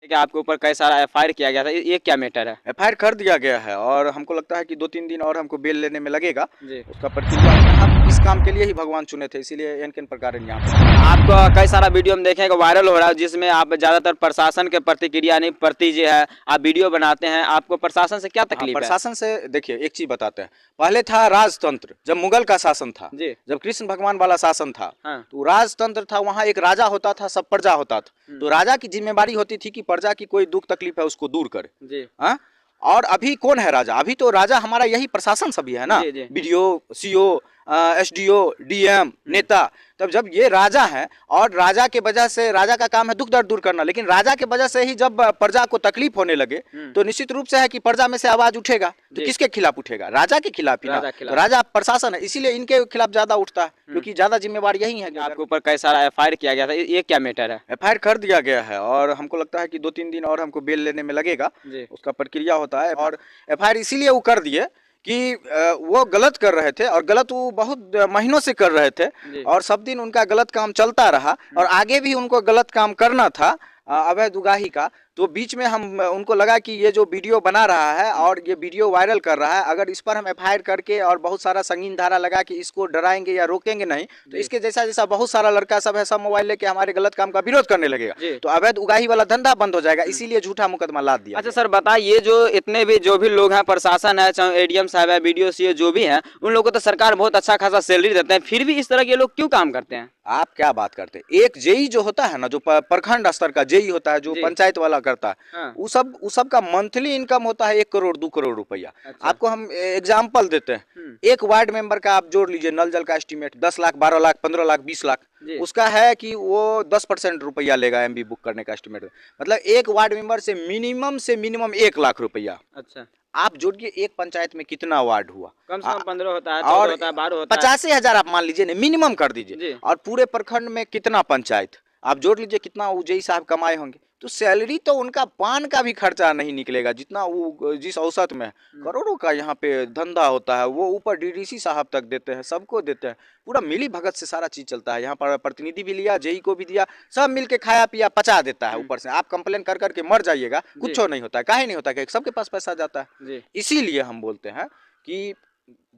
कि आपके ऊपर कई सारा एफआईआर किया गया था, ये क्या मैटर है? एफआईआर कर दिया गया है और हमको लगता है कि 2-3 दिन और हमको बेल लेने में लगेगा। जी। उसका प्रक्रिया हम इस काम के लिए ही भगवान चुने थे, इसीलिए एन प्रकार यहाँ पे आपका कई सारा वीडियो हम देखें कि वायरल हो रहा है, जिसमें आप ज़्यादातर प्रशासन के प्रतिक्रिया नहीं प्रति जो है आप वीडियो बनाते हैं। आपको प्रशासन से क्या तकलीफ है? प्रशासन से देखिए एक चीज बताते हैं। पहले था राजतंत्र, जब मुगल का शासन था, जी। जब कृष्ण भगवान वाला शासन था, हाँ। तो राजतंत्र था, वहाँ एक राजा होता था, सब प्रजा होता था। तो राजा की जिम्मेवारी होती थी कि प्रजा की कोई दुख तकलीफ है उसको दूर करे। जी। हाँ। और अभी कौन है राजा? अभी तो राजा हमारा यही प्रशासन सभी है ना, बीडीओ, सीओ, एसडीओ, डीएम, नेता। तब जब ये राजा है और राजा के वजह से, राजा का काम है दुख दर्द दूर करना, लेकिन राजा के वजह से ही जब प्रजा को तकलीफ होने लगे तो निश्चित रूप से है कि प्रजा में से आवाज उठेगा। तो किसके खिलाफ उठेगा? राजा के खिलाफ ही ना। तो राजा प्रशासन है, इसीलिए इनके खिलाफ ज्यादा उठता है, क्योंकि ज्यादा जिम्मेवार यही है। आपके ऊपर कई सारा एफआईआर किया गया था, ये क्या मैटर है? एफआईआर कर दिया गया है और हमको लगता है कि 2-3 दिन और हमको बेल लेने में लगेगा। उसका प्रक्रिया होता है और एफआईआर इसीलिए वो कर दिए कि वो गलत कर रहे थे और गलत वो बहुत महीनों से कर रहे थे और सब दिन उनका गलत काम चलता रहा और आगे भी उनको गलत काम करना था अवैध उगाही का। तो बीच में हम उनको लगा कि ये जो वीडियो बना रहा है और ये वीडियो वायरल कर रहा है, अगर इस पर हम एफआईआर करके और बहुत सारा संगीन धारा लगा कि इसको डराएंगे या रोकेंगे नहीं, तो इसके जैसा जैसा बहुत सारा लड़का सब है, सब मोबाइल लेके हमारे गलत काम का विरोध करने लगेगा, तो अवैध उगाही वाला धंधा बंद हो जाएगा। इसीलिए झूठा मुकदमा लाद दिया। अच्छा सर बताइए, ये जो इतने भी जो भी लोग हैं, प्रशासन है, चाहे एडीएम साहब है, बीडीओ सीओ जो भी है, उन लोगों को तो सरकार बहुत अच्छा खासा सैलरी देते हैं, फिर भी इस तरह के लोग क्यों काम करते हैं? आप क्या बात करते हैं? एक जेई जो होता है ना, जो प्रखंड स्तर का जेई होता है, जो पंचायत वाला करता है, उस सब का मंथली इनकम होता है 1 करोड़ 2 करोड़ रुपया। अच्छा। आपको हम एग्जांपल देते हैं, एक वार्ड मेंबर का आप जोड़ लीजिए, नल जल का एस्टीमेट 10 लाख 12 लाख 15 लाख 20 लाख उसका है कि वो 10% रुपया लेगा एमबी बुक करने का एस्टीमेट। मतलब एक वार्ड मेंबर से मिनिमम 1 लाख रुपया। अच्छा। आप जोड़िए एक पंचायत में कितना वार्ड हुआ? कम से कम 15 होता है, 14 होता है, 12 होता है, 85,000 आप मान लीजिए, मिनिमम कर दीजिए। और पूरे प्रखंड में कितना पंचायत, आप जोड़ लीजिए कितना जेई साहब कमाए होंगे। तो सैलरी तो उनका पान का भी खर्चा नहीं निकलेगा जितना वो जिस औसत में करोड़ों का यहाँ पे धंधा होता है, वो ऊपर डीडीसी साहब तक देते हैं, सबको देते हैं। पूरा मिली भगत से सारा चीज चलता है। यहाँ पर प्रतिनिधि भी लिया, जेई को भी दिया, सब मिलके खाया पिया पचा देता है। ऊपर से आप कंप्लेन कर करके मर जाइएगा, कुछ नहीं होता है। काहे नहीं होता है? सबके पास पैसा जाता है। इसीलिए हम बोलते हैं कि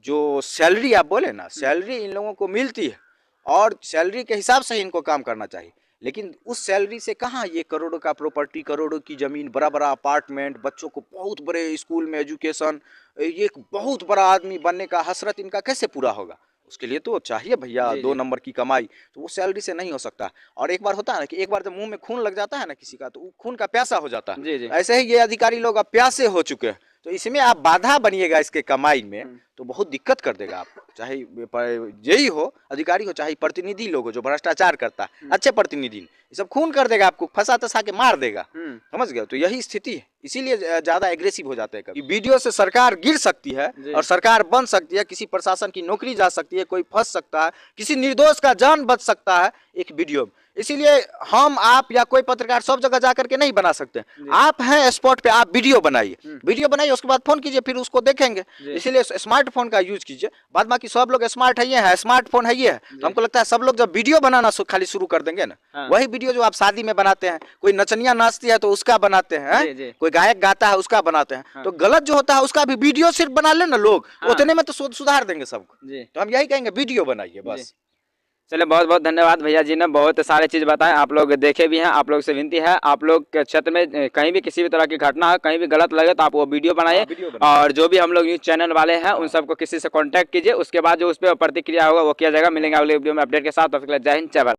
जो सैलरी आप बोले ना, सैलरी इन लोगों को मिलती है और सैलरी के हिसाब से इनको काम करना चाहिए, लेकिन उस सैलरी से कहाँ ये करोड़ों का प्रॉपर्टी, करोड़ों की ज़मीन, बड़ा बड़ा अपार्टमेंट, बच्चों को बहुत बड़े स्कूल में एजुकेशन, ये एक बहुत बड़ा आदमी बनने का हसरत इनका कैसे पूरा होगा? उसके लिए तो चाहिए भैया 2 नंबर की कमाई, तो वो सैलरी से नहीं हो सकता। और एक बार होता है ना कि एक बार जब मुंह में खून लग जाता है ना किसी का, तो वो खून का प्यासा हो जाता है। ऐसे ही ये अधिकारी लोग अब प्यासे हो चुके हैं, तो इसमें आप बाधा बनिएगा इसके कमाई में तो बहुत दिक्कत कर देगा आपको। चाहे जेई हो, अधिकारी हो, चाहे प्रतिनिधि लोग हो जो भ्रष्टाचार करता है, अच्छे प्रतिनिधि, ये सब खून कर देगा आपको, फंसा तसा के मार देगा। समझ गए? तो यही स्थिति है, इसीलिए ज्यादा एग्रेसिव हो जाते हैं। कभी वीडियो से सरकार गिर सकती है और सरकार बन सकती है, किसी प्रशासन की नौकरी जा सकती है, कोई फंस सकता है, किसी निर्दोष का जान बच सकता है एक वीडियो। इसीलिए हम, आप या कोई पत्रकार सब जगह जाकर के नहीं बना सकते। आप हैं स्पॉट पे, आप वीडियो बनाइए, उसके बाद फोन कीजिए, फिर उसको देखेंगे। इसीलिए स्मार्टफोन का यूज कीजिए। बाद बाकी सब लोग स्मार्ट है, स्मार्टफोन है, तो हमको लगता है सब लोग जब वीडियो बनाना खाली शुरू कर देंगे ना, वही वीडियो जो आप शादी में बनाते हैं, कोई नचनिया नाचती है तो उसका बनाते हैं, कोई गायक गाता है उसका बनाते हैं, तो गलत जो होता है उसका भी वीडियो सिर्फ बना ले ना लोग, उतने में तो सुधार देंगे सबको। तो हम यही कहेंगे, वीडियो बनाइए बस। चलिए, बहुत बहुत धन्यवाद भैया जी ने बहुत सारे चीज़ बताएं, आप लोग देखे भी हैं। आप लोग से विनती है, आप लोग के क्षेत्र में कहीं भी किसी भी तरह की घटना है, कहीं भी गलत लगे तो आप वो वीडियो बनाइए। और जो भी हम लोग न्यूज़ चैनल वाले हैं उन सबको किसी से कांटेक्ट कीजिए, उसके बाद जो उस पर प्रतिक्रिया होगा वो किया जाएगा। मिलेंगे अगले वीडियो में अपडेट के साथ। तो जय हिंद, जय भारत।